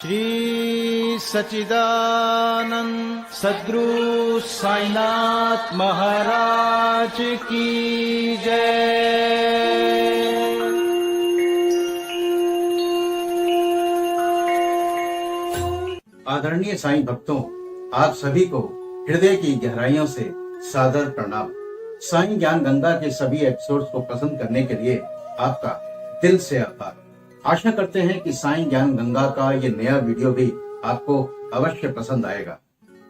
श्री सच्चिदानंद सद्गुरु साईनाथ महाराज की जय। आदरणीय साईं भक्तों, आप सभी को हृदय की गहराइयों से सादर प्रणाम। साईं ज्ञान गंगा के सभी एपिसोड्स को पसंद करने के लिए आपका दिल से आभार। आशा करते हैं कि साईं ज्ञान गंगा का ये नया वीडियो भी आपको अवश्य पसंद आएगा।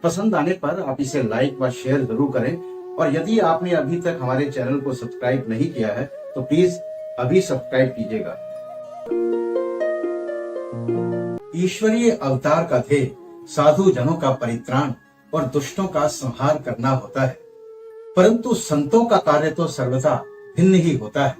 पसंद आने पर आप इसे लाइक व शेयर जरूर करें, और यदि आपने अभी तक हमारे चैनल को सब्सक्राइब नहीं किया है तो प्लीज अभी सब्सक्राइब कीजिएगा। ईश्वरीय अवतार का ध्येय साधु जनों का परित्राण और दुष्टों का संहार करना होता है, परंतु संतों का कार्य तो सर्वथा भिन्न ही होता है।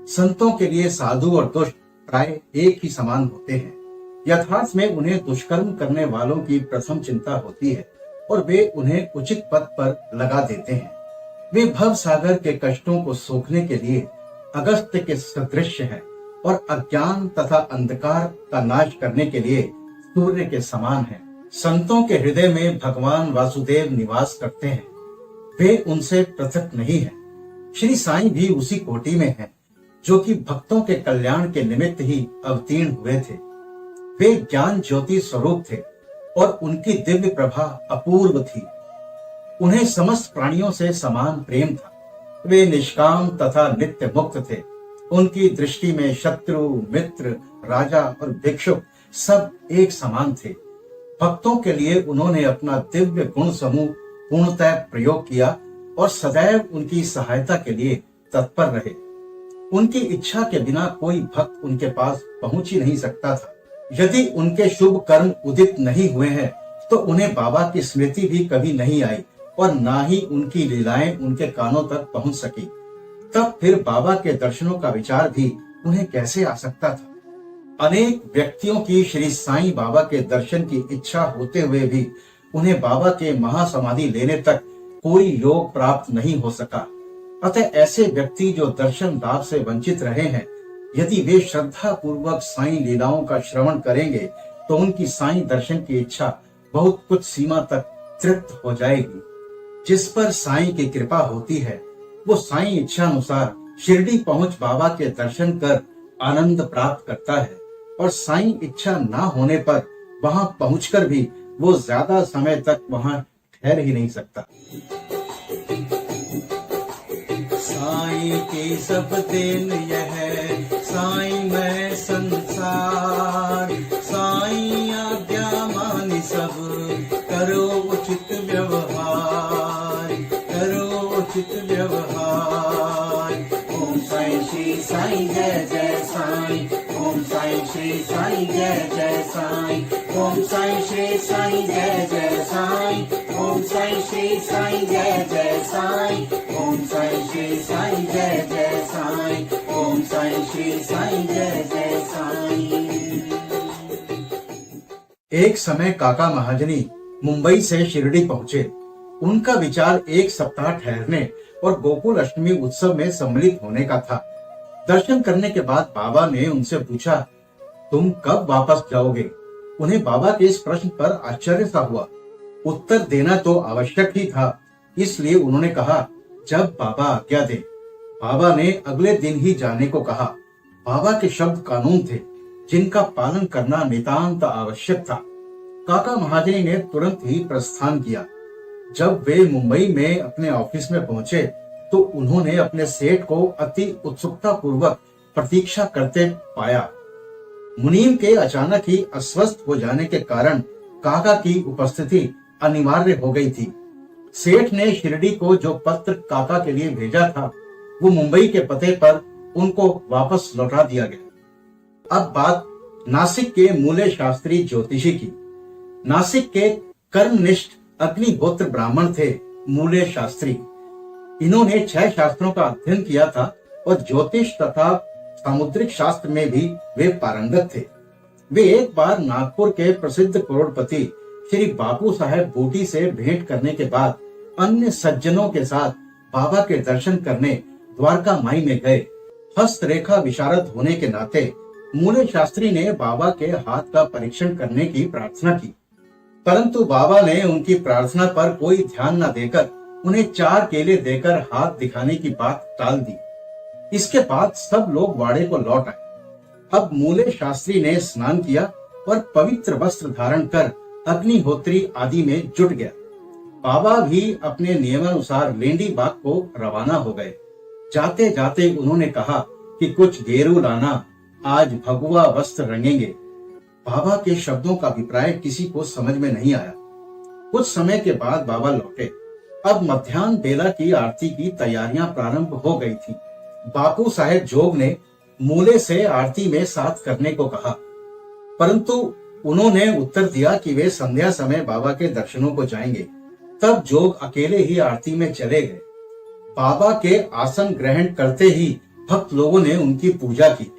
संतों के लिए साधु और दुष्ट प्राय एक ही समान होते हैं। यथार्थ में उन्हें दुष्कर्म करने वालों की प्रथम चिंता होती है और वे उन्हें उचित पथ पर लगा देते हैं। वे भव सागर के कष्टों को सोखने के लिए अगस्त्य के सदृश हैं और अज्ञान तथा अंधकार का नाश करने के लिए सूर्य के समान हैं। संतों के हृदय में भगवान वासुदेव निवास करते हैं, वे उनसे पृथक नहीं हैं। श्री साईं भी उसी कोटि में हैं, जो कि भक्तों के कल्याण के निमित्त ही अवतीर्ण हुए थे। वे ज्ञान ज्योति स्वरूप थे और उनकी दिव्य प्रभा अपूर्व थी। उन्हें समस्त प्राणियों से समान प्रेम था। वे निष्काम तथा नित्य मुक्त थे। उनकी दृष्टि में शत्रु, मित्र, राजा और भिक्षुक सब एक समान थे। भक्तों के लिए उन्होंने अपना दिव्य गुण समूह पूर्णतः प्रयोग किया और सदैव उनकी सहायता के लिए तत्पर रहे। उनकी इच्छा के बिना कोई भक्त उनके पास पहुंच ही नहीं सकता था। यदि उनके शुभ कर्म उदित नहीं हुए हैं तो उन्हें बाबा की स्मृति भी कभी नहीं आई और ना ही उनकी लीलाएं उनके कानों तक पहुंच सकी। तब फिर बाबा के दर्शनों का विचार भी उन्हें कैसे आ सकता था। अनेक व्यक्तियों की श्री साईं बाबा के दर्शन की इच्छा होते हुए भी उन्हें बाबा के महासमाधि लेने तक कोई योग प्राप्त नहीं हो सका। अतः ऐसे व्यक्ति जो दर्शन लाभ से वंचित रहे हैं, यदि वे श्रद्धा पूर्वक साईं लीलाओं का श्रवण करेंगे तो उनकी साईं दर्शन की इच्छा बहुत कुछ सीमा तक तृप्त हो जाएगी। जिस पर साईं की कृपा होती है वो साईं इच्छा अनुसार शिरडी पहुंच बाबा के दर्शन कर आनंद प्राप्त करता है, और साईं इच्छा ना होने पर वहां पहुंचकर भी वो ज्यादा समय तक वहां ठहर ही नहीं सकता। साईं की सब देन यह साईं मैं संसार, साईं आज्ञा मानी सब करो उचित व्यवहार, करो उचित व्यवहार। ओम साईं श्री साईं जय जय साईं, ओम साईं श्री साईं जय जय साईं, ओम साईं श्री साईं जय जय साईं, ओम साईं श्री साईं जय जय साईं, ओम साईं श्री साईं जय जय साईं, ओम साईं श्री साईं जय जय साईं। एक समय काका महाजनी मुंबई से शिरडी पहुंचे। उनका विचार एक सप्ताह ठहरने और गोकुल अष्टमी उत्सव में सम्मिलित होने का था। दर्शन करने के बाद बाबा ने उनसे पूछा, तुम कब वापस जाओगे? उन्हें बाबा के इस प्रश्न पर आश्चर्य सा हुआ। उत्तर देना तो आवश्यक ही था, इसलिए उन्होंने कहा, जब बाबा आज्ञा दे। बाबा ने अगले दिन ही जाने को कहा। बाबा के शब्द कानून थे, जिनका पालन करना नितांत आवश्यक था। काका महाजनी ने तुरंत ही प्रस्थान किया। जब वे मुंबई में अपने ऑफिस में पहुंचे तो उन्होंने अपने सेठ को अति उत्सुकता पूर्वक प्रतीक्षा करते पाया। मुनीम के अचानक ही अस्वस्थ हो जाने के कारण काका की उपस्थिति अनिवार्य हो गई थी। सेठ ने शिरडी को जो पत्र काका के लिए भेजा था वो मुंबई के पते पर उनको वापस लौटा दिया गया। अब बात नासिक के मूले शास्त्री ज्योतिषी की। नासिक के कर्मनिष्ठ अग्निहोत्र ब्राह्मण थे मूले शास्त्री। इन्होंने 6 शास्त्रों का अध्ययन किया था और ज्योतिष तथा सामुद्रिक शास्त्र में भी वे पारंगत थे। वे एक बार नागपुर के प्रसिद्ध करोड़पति श्री बापू साहेब बूटी से भेंट करने के बाद अन्य सज्जनों के साथ बाबा के दर्शन करने द्वारका माई में गए। हस्तरेखा विशारद होने के नाते मूले शास्त्री ने बाबा के हाथ का परीक्षण करने की प्रार्थना की, परंतु बाबा ने उनकी प्रार्थना पर कोई ध्यान न देकर उन्हें 4 केले देकर हाथ दिखाने की बात टाल दी। इसके बाद सब लोग वाड़े को लौट आए। अब मूले शास्त्री ने स्नान किया और पवित्र वस्त्र धारण कर अग्निहोत्री आदि में जुट गया। बाबा भी अपने नियमानुसार लेंडी बाग को रवाना हो गए। जाते जाते उन्होंने कहा कि कुछ गेरू लाना, आज भगवा वस्त्र रंगेंगे। बाबा के शब्दों का अभिप्राय किसी को समझ में नहीं आया। कुछ समय के बाद बाबा लौटे। अब मध्याह्न बेला की आरती की तैयारियां प्रारंभ हो गई थी। बापू साहेब जोग ने मूले से आरती में साथ करने को कहा, परंतु उन्होंने उत्तर दिया कि वे संध्या समय बाबा के दर्शनों को जाएंगे। तब जोग अकेले ही आरती में चले गए। बाबा के आसन ग्रहण करते ही भक्त लोगों ने उनकी पूजा की।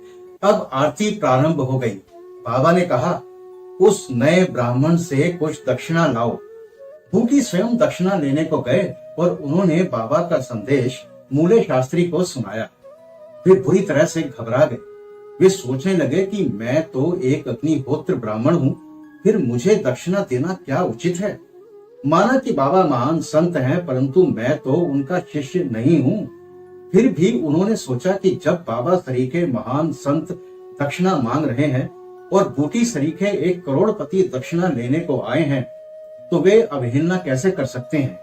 अब आरती प्रारंभ हो गई। बाबा ने कहा, उस नए ब्राह्मण से कुछ दक्षिणा लाओ। बूटी स्वयं दक्षिणा लेने को गए और उन्होंने बाबा का संदेश मूले शास्त्री को सुनाया। वे बुरी तरह से घबरा गए। वे सोचने लगे कि मैं तो एक अग्निहोत्र ब्राह्मण हूँ, फिर मुझे दक्षिणा देना क्या उचित है। माना कि बाबा महान संत हैं, परंतु मैं तो उनका शिष्य नहीं हूँ। फिर भी उन्होंने सोचा कि जब बाबा सरीखे महान संत दक्षिणा मांग रहे हैं और बूटी सरीखे 1 करोड़पति दक्षिणा लेने को आए हैं, तो वे अवहेलना कैसे कर सकते हैं।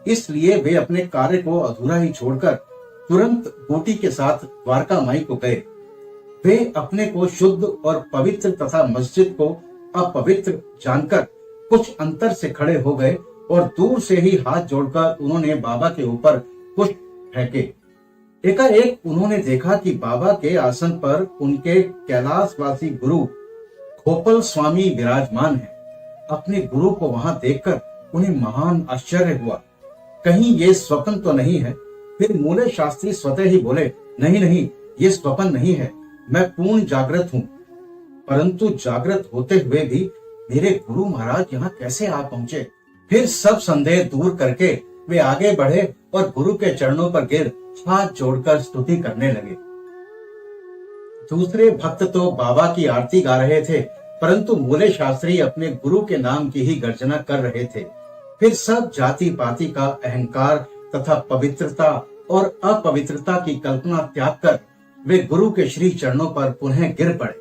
इसलिए वे अपने कार्य को अधूरा ही छोड़कर तुरंत बूटी के साथ द्वारका माई को गए। वे अपने को शुद्ध और पवित्र तथा मस्जिद को अपवित्र जानकर कुछ अंतर से खड़े हो गए और दूर से ही हाथ जोड़कर उन्होंने बाबा के ऊपर पुष्प फेंके। एकाएक उन्होंने देखा कि बाबा के आसन पर उनके कैलाशवासी गुरु गोपाल स्वामी विराजमान हैं। अपने गुरु को वहां देखकर उन्हें महान आश्चर्य हुआ। कहीं ये स्वप्न तो नहीं है। फिर मूले शास्त्री स्वतः ही बोले, नहीं नहीं, ये स्वप्न नहीं है, मैं पूर्ण जागृत हूँ। परंतु जागृत होते हुए भी मेरे गुरु महाराज यहाँ कैसे आ पहुंचे। फिर सब संदेह दूर करके वे आगे बढ़े और गुरु के चरणों पर गिर हाथ जोड़कर स्तुति करने लगे। दूसरे भक्त तो बाबा की आरती गा रहे थे, परंतु मूले शास्त्री अपने गुरु के नाम की ही गर्जना कर रहे थे। फिर सब जाति पाति का अहंकार तथा पवित्रता और अपवित्रता की कल्पना त्याग कर वे गुरु के श्री चरणों पर पुनः गिर पड़े।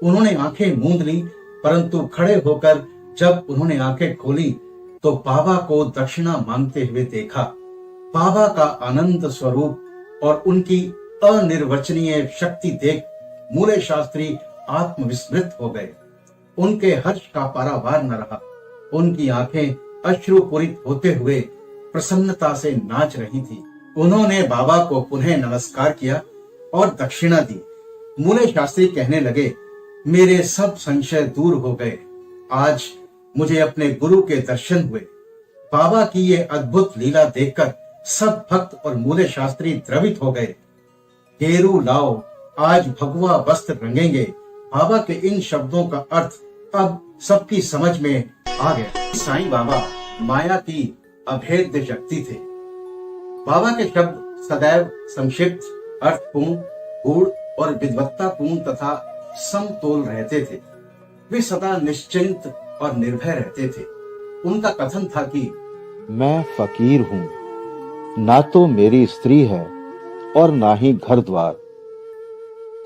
उन्होंने आंखें मूंद ली, परंतु खड़े होकर जब उन्होंने आंखें खोली तो बाबा को दक्षिणा मांगते हुए देखा। बाबा का आनंद स्वरूप और उनकी अनिर्वचनीय शक्ति देख मूले शास्त्री आत्मविस्मृत हो गए। उनके हर्ष का पारावार न रहा। उनकी आंखें अश्रुपूरित होते हुए प्रसन्नता से नाच रही थी। उन्होंने बाबा को पुनः नमस्कार किया और दक्षिणा दी। मूले शास्त्री कहने लगे, मेरे सब संशय दूर हो गए। आज मुझे अपने गुरु के दर्शन हुए। बाबा की ये अद्भुत लीला देखकर सब भक्त और मूले शास्त्री द्रवित हो गए। गेरू लाओ, आज भगवा वस्त्र रंगेंगे। बाबा के इन शब्दों का अर्थ अब सबकी समझ में आ गया। साईं बाबा माया की अभेद्य शक्ति थे। बाबा के शब्द सदैव संक्षिप्त, अर्थपूर्ण, गूढ़ और विद्वत्तापूर्ण तथा समतोल रहते थे। वे सदा निश्चिंत और निर्भय रहते थे। उनका कथन था कि मैं फकीर हूँ, ना तो मेरी स्त्री है और ना ही घर द्वार।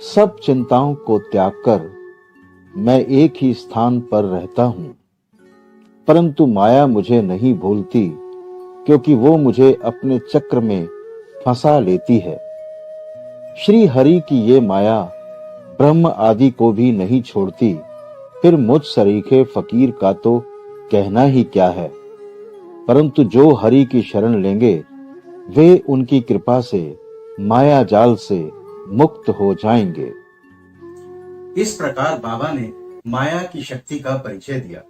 सब चिंताओं को त्याग कर मैं एक ही स्थान पर रहता हूँ, परंतु माया मुझे नहीं भूलती, क्योंकि वो मुझे अपने चक्र में फंसा लेती है। श्री हरि की ये माया ब्रह्म आदि को भी नहीं छोड़ती, फिर मुझ सरीखे फकीर का तो कहना ही क्या है। परंतु जो हरि की शरण लेंगे वे उनकी कृपा से माया जाल से मुक्त हो जाएंगे। इस प्रकार बाबा ने माया की शक्ति का परिचय दिया।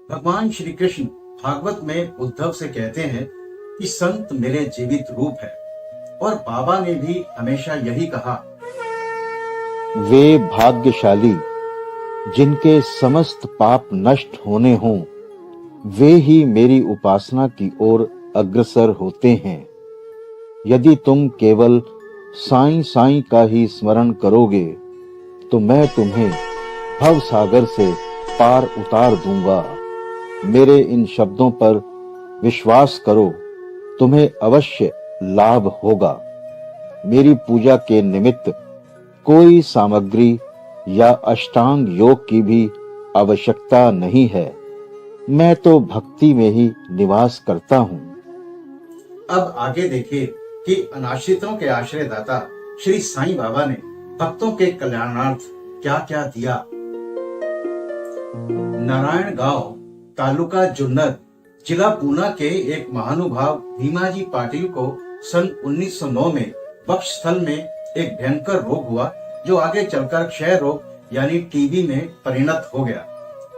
भगवान श्री कृष्ण भागवत में उद्धव से कहते हैं कि संत मेरे जीवित रूप है, और बाबा ने भी हमेशा यही कहा, वे भाग्यशाली जिनके समस्त पाप नष्ट होने हों, वे ही मेरी उपासना की ओर अग्रसर होते हैं। यदि तुम केवल साईं साईं का ही स्मरण करोगे तो मैं तुम्हें भव सागर से पार उतार दूंगा। मेरे इन शब्दों पर विश्वास करो, तुम्हें अवश्य लाभ होगा। मेरी पूजा के निमित्त कोई सामग्री या अष्टांग योग की भी आवश्यकता नहीं है। मैं तो भक्ति में ही निवास करता हूँ। अब आगे देखिए कि अनाश्रितों के आश्रयदाता श्री साईं बाबा ने भक्तों के कल्याणार्थ क्या क्या दिया। नारायण गांव, तालुका जुन्नर, जिला पूना के एक महानुभाव भीमाजी पाटिल को सन 1909 में वक्षस्थल में एक भयंकर रोग हुआ, जो आगे चलकर क्षय रोग यानी टीबी में परिणत हो गया।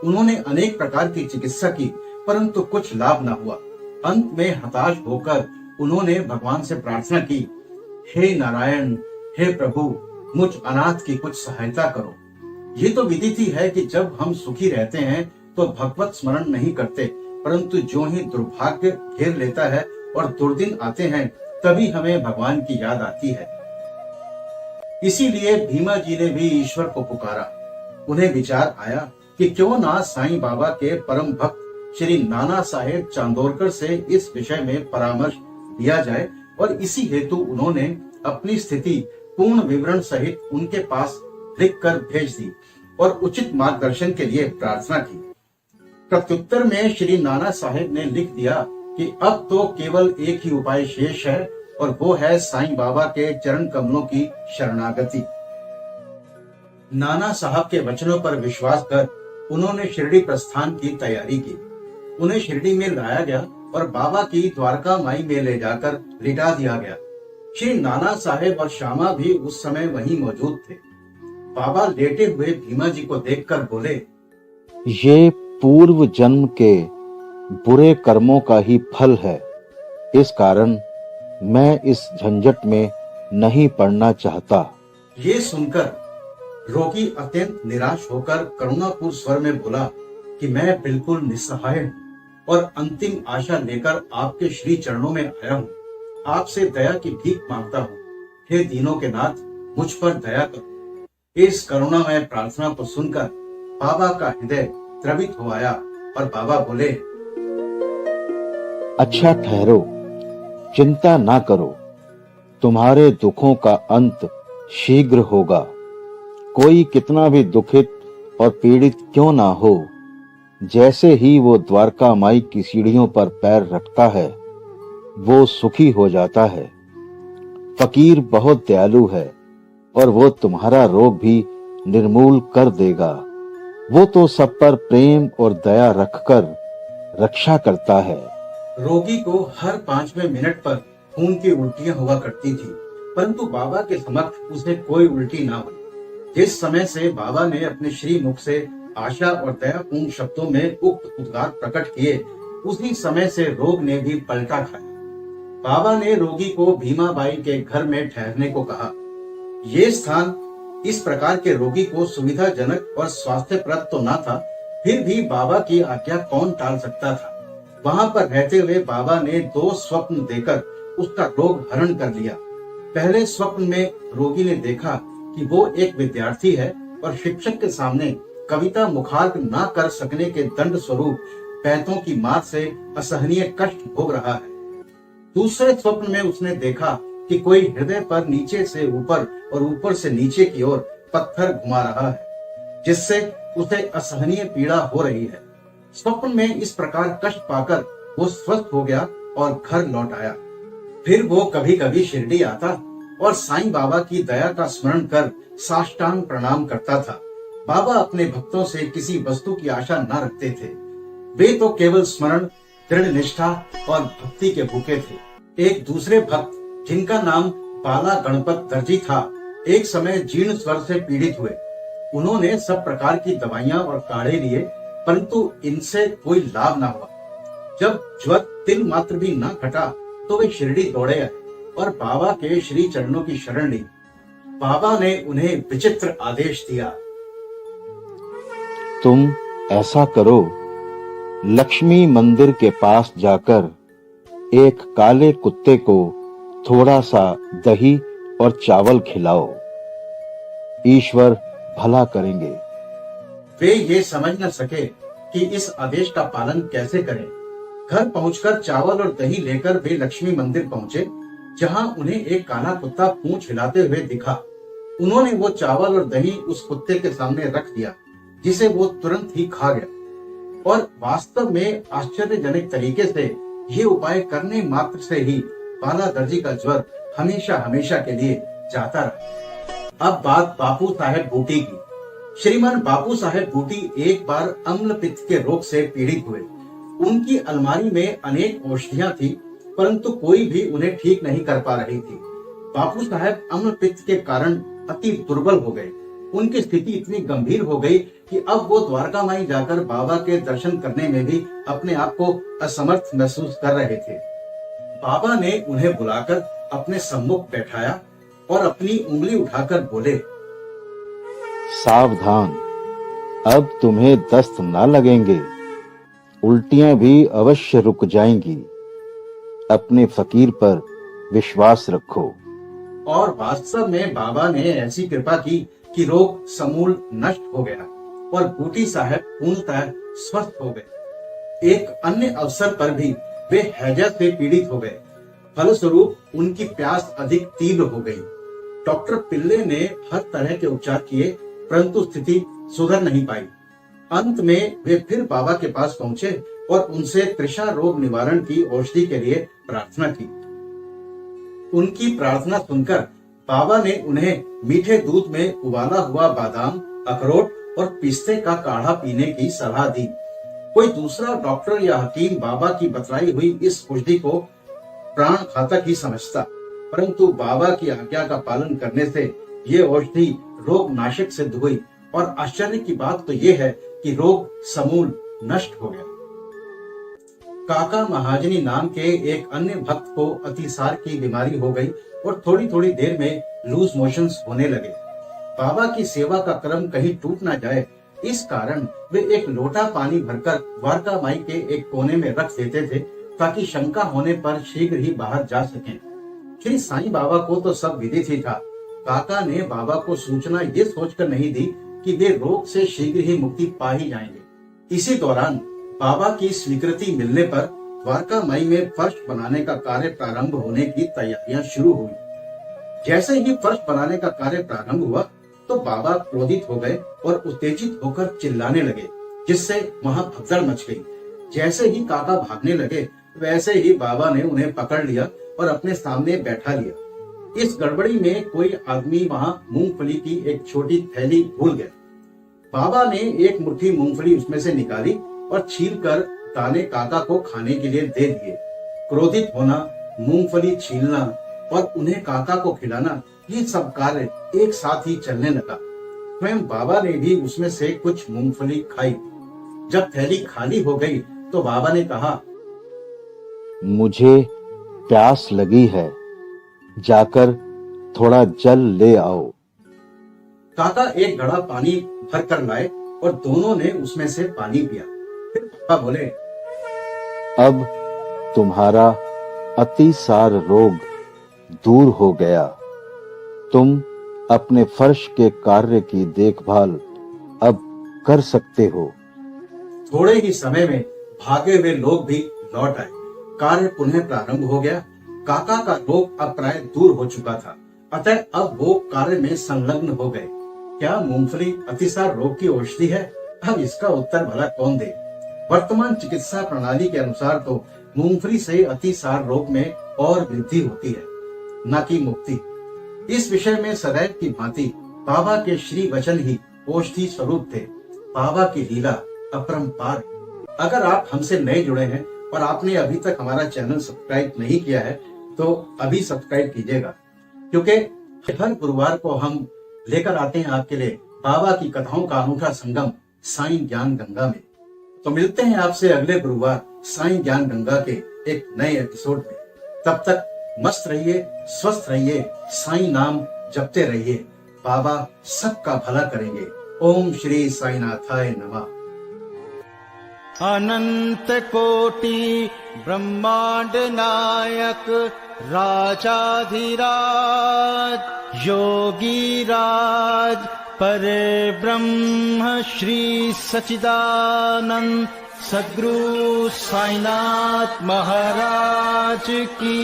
उन्होंने अनेक प्रकार की चिकित्सा की, परंतु कुछ लाभ न हुआ। अंत में हताश होकर उन्होंने भगवान से प्रार्थना की, हे नारायण, हे प्रभु, मुझ अनाथ की कुछ सहायता करो। ये तो विदित ही है कि जब हम सुखी रहते हैं तो भगवत स्मरण नहीं करते, परंतु जो ही दुर्भाग्य घेर लेता है और दुर्दिन आते हैं, तभी हमें भगवान की याद आती है। इसीलिए भीमा जी ने भी ईश्वर को पुकारा। उन्हें विचार आया कि क्यों ना साईं बाबा के परम भक्त श्री नाना साहेब चांदोरकर से इस विषय में परामर्श दिया जाए, और इसी हेतु उन्होंने अपनी स्थिति पूर्ण विवरण सहित उनके पास लिखकर भेज दी और उचित मार्गदर्शन के लिए प्रार्थना की। प्रत्युत्तर में श्री नाना साहेब ने लिख दिया कि अब तो केवल एक ही उपाय शेष है, और वो है साईं बाबा के चरण कमलों की शरणागति। नाना साहब के वचनों पर विश्वास कर उन्होंने शिरडी प्रस्थान की तैयारी की। उन्हें शिरडी में लाया गया और बाबा की द्वारका माई में ले जाकर लिटा दिया गया। श्री नाना साहेब और श्यामा भी उस समय वहीं मौजूद थे। बाबा लेटे हुए भीमा जी को देखकर बोले, ये पूर्व जन्म के बुरे कर्मों का ही फल है। इस कारण मैं इस झंझट में नहीं पड़ना चाहता। ये सुनकर रोगी अत्यंत निराश होकर करुणापूर्ण स्वर में बोला कि मैं बिल्कुल निस्सहाय हूँ और अंतिम आशा लेकर आपके श्री चरणों में आया हूँ। आपसे दया की भीख मांगता हूँ। हे दीनों के नाथ, मुझ पर दया करो। इस करुणामय प्रार्थना को सुनकर बाबा का हृदय द्रवित हो आया और बाबा बोले, अच्छा ठहरो, चिंता ना करो, तुम्हारे दुखों का अंत शीघ्र होगा। कोई कितना भी दुखित और पीड़ित क्यों ना हो, जैसे ही वो द्वारका माई की सीढ़ियों पर पैर रखता है, वो सुखी हो जाता है। फकीर बहुत दयालु है और वो तुम्हारा रोग भी निर्मूल कर देगा। वो तो सब पर प्रेम और दया रखकर रक्षा करता है। रोगी को हर 5वें मिनट पर खून की उल्टियां हुआ करती थी, परंतु बाबा के समक्ष उसे कोई उल्टी ना हुई। जिस समय से बाबा ने अपने श्री मुख से आशा और दयापूर्ण शब्दों में उक्त उद्गार प्रकट किए, उसी समय से रोग ने भी पलटा खाया। बाबा ने रोगी को भीमाबाई के घर में ठहरने को कहा। ये स्थान इस प्रकार के रोगी को सुविधाजनक और स्वास्थ्यप्रद तो न था, फिर भी बाबा की आज्ञा कौन टाल सकता था। वहां पर रहते हुए बाबा ने 2 स्वप्न देकर उसका रोग हरण कर लिया। पहले स्वप्न में रोगी ने देखा कि वो एक विद्यार्थी है और शिक्षक के सामने कविता मुखार्ग ना कर सकने के दंड स्वरूप पैंतों की मार से असहनीय कष्ट भोग रहा है। दूसरे स्वप्न में उसने देखा कि कोई हृदय पर नीचे से ऊपर और ऊपर से नीचे की ओर पत्थर घुमा रहा है, जिससे उसे असहनीय पीड़ा हो रही है। स्वप्न में इस प्रकार कष्ट पाकर वो स्वस्थ हो गया और घर लौट आया। फिर वो कभी कभी शिरडी आता और साईं बाबा की दया का स्मरण कर साष्टांग प्रणाम करता था। बाबा अपने भक्तों से किसी वस्तु की आशा न रखते थे। वे तो केवल स्मरण, दृढ़ निष्ठा और भक्ति के भूखे थे। एक दूसरे भक्त जिनका नाम बाला गणपत दर्जी था, एक समय जीर्ण स्वर से पीड़ित हुए। उन्होंने सब प्रकार की दवाइयां और काढ़े लिए, परंतु इनसे कोई लाभ न हुआ। जब ज्वर तिल मात्र भी न घटा तो वे शिरडी दौड़े आए और बाबा के श्री चरणों की शरण ली। बाबा ने उन्हें विचित्र आदेश दिया, तुम ऐसा करो, लक्ष्मी मंदिर के पास जाकर एक काले कुत्ते को थोड़ा सा दही और चावल खिलाओ। ईश्वर भला करेंगे। वे ये समझ न सके कि इस आदेश का पालन कैसे करें। घर पहुंचकर चावल और दही लेकर वे लक्ष्मी मंदिर पहुंचे, जहां उन्हें एक काला कुत्ता पूंछ हिलाते हुए दिखा। उन्होंने वो चावल और दही उस कुत्ते के सामने रख दिया, जिसे वो तुरंत ही खा गया। और वास्तव में आश्चर्यजनक तरीके से ये उपाय करने मात्र से ही बालादर्जी का ज्वर हमेशा हमेशा के लिए जाता रहा। अब बात बापू साहेब बूटी की। श्रीमान बापू साहेब बूटी एक बार अम्ल पित्त के रोग से पीड़ित हुए। उनकी अलमारी में अनेक औषधियां थी, परंतु कोई भी उन्हें ठीक नहीं कर पा रही थी। बापू साहेब अम्ल पित्त के कारण अति दुर्बल हो गए। उनकी स्थिति इतनी गंभीर हो गई कि अब वो द्वारका माई जाकर बाबा के दर्शन करने में भी अपने आप को असमर्थ महसूस कर रहे थे। बाबा ने उन्हें बुलाकर अपने सम्मुख बैठाया और अपनी उंगली उठाकर बोले, सावधान, अब तुम्हें दस्त ना लगेंगे, उल्टियां भी अवश्य रुक जाएंगी। अपने फकीर पर विश्वास रखो। और वास्तव में बाबा ने ऐसी कृपा की कि रोग समूल नष्ट हो गया और बूटी साहब पूर्णतः स्वस्थ हो गए। एक अन्य अवसर पर भी वे हैजा से पीड़ित हो गए। फलस्वरूप उनकी प्यास अधिक तीव्र हो गई। डॉक्टर पिल्ले ने हर तरह के उपचार किए, परंतु स्थिति सुधर नहीं पाई। अंत में वे फिर बाबा के पास पहुंचे और उनसे तृषा रोग निवारण की औषधि के लिए प्रार्थना की। उनकी प्रार्थना सुनकर बाबा ने उन्हें मीठे दूध में उबाला हुआ बादाम, अखरोट और पिस्ते का काढ़ा पीने की सलाह दी। कोई दूसरा डॉक्टर या हकीम बाबा की बतलाई हुई इस औषधि को प्राण घातक ही समझता, परंतु बाबा की आज्ञा का पालन करने से ये औषधि रोग नाशक सिद्ध हुई और आश्चर्य की बात तो ये है कि रोग समूल नष्ट हो गया। काका महाजनी नाम के एक अन्य भक्त को अतिसार की बीमारी हो गई और थोड़ी थोड़ी देर में लूज मोशंस होने लगे। बाबा की सेवा का क्रम कहीं टूट ना जाए, इस कारण वे एक लोटा पानी भरकर द्वारका माई के एक कोने में रख देते थे, ताकि शंका होने पर शीघ्र ही बाहर जा सकें। श्री साईं बाबा को तो सब विदित ही था। काका ने बाबा को सूचना ये सोचकर नहीं दी कि वे रोग से शीघ्र ही मुक्ति पा ही जाएंगे। इसी दौरान बाबा की स्वीकृति मिलने पर द्वारका माई में फर्श बनाने का कार्य प्रारंभ होने की तैयारियां शुरू हुई। जैसे ही फर्श बनाने का कार्य प्रारंभ हुआ तो बाबा क्रोधित हो गए और उत्तेजित होकर चिल्लाने लगे, जिससे वहां भगदड़ मच गई। जैसे ही काका भागने लगे, वैसे ही बाबा ने उन्हें पकड़ लिया और अपने सामने बैठा लिया। इस गड़बड़ी में कोई आदमी वहां मूंगफली की एक छोटी थैली भूल गया। बाबा ने एक मुट्ठी मूंगफली उसमें से निकाली और छीलकर दाने काका को खाने के लिए दे दिए। क्रोधित होना, मूंगफली छीलना और उन्हें काका को खिलाना, ये सब कार्य एक साथ ही चलने लगा। स्वयं बाबा ने भी उसमें से कुछ मूंगफली खाई। जब थैली खाली हो गई तो बाबा ने कहा, मुझे प्यास लगी है, जाकर थोड़ा जल ले आओ। काका एक घड़ा पानी भर कर लाए और दोनों ने उसमें से पानी पिया। फिर पापा बोले, अब तुम्हारा अतिसार रोग दूर हो गया। तुम अपने फर्श के कार्य की देखभाल अब कर सकते हो। थोड़े ही समय में भागे हुए लोग भी लौट आए। कार्य पुनः प्रारंभ हो गया। काका का रोग अब प्राय दूर हो चुका था, अतः अब वो कार्य में संलग्न हो गए। क्या मूंगफली अतिसार रोग की औषधि है? अब इसका उत्तर भला कौन दे। वर्तमान चिकित्सा प्रणाली के अनुसार तो मूंगफली से अतिसार रोग में और वृद्धि होती है, न कि मुक्ति। इस विषय में सदैव की भांति बाबा के श्री वचन ही औषधि स्वरूप थे। बाबा की लीला अपरंपार। अगर आप हमसे नए जुड़े हैं और आपने अभी तक हमारा चैनल सब्सक्राइब नहीं किया है तो अभी सब्सक्राइब कीजिएगा, क्योंकि हर गुरुवार को हम लेकर आते हैं आपके लिए बाबा की कथाओं का अनूठा संगम साईं ज्ञान गंगा में। तो मिलते हैं आपसे अगले गुरुवार साईं ज्ञान गंगा के एक नए एपिसोड में। तब तक मस्त रहिए, स्वस्थ रहिए, साईं नाम जपते रहिए। बाबा सबका भला करेंगे। ओम श्री साईनाथाय नमः। अनंत कोटि ब्रह्मांड नायक राजाधिराज योगी राज परे ब्रह्म श्री सच्चिदानंद सद्गुरु साईनाथ महाराज की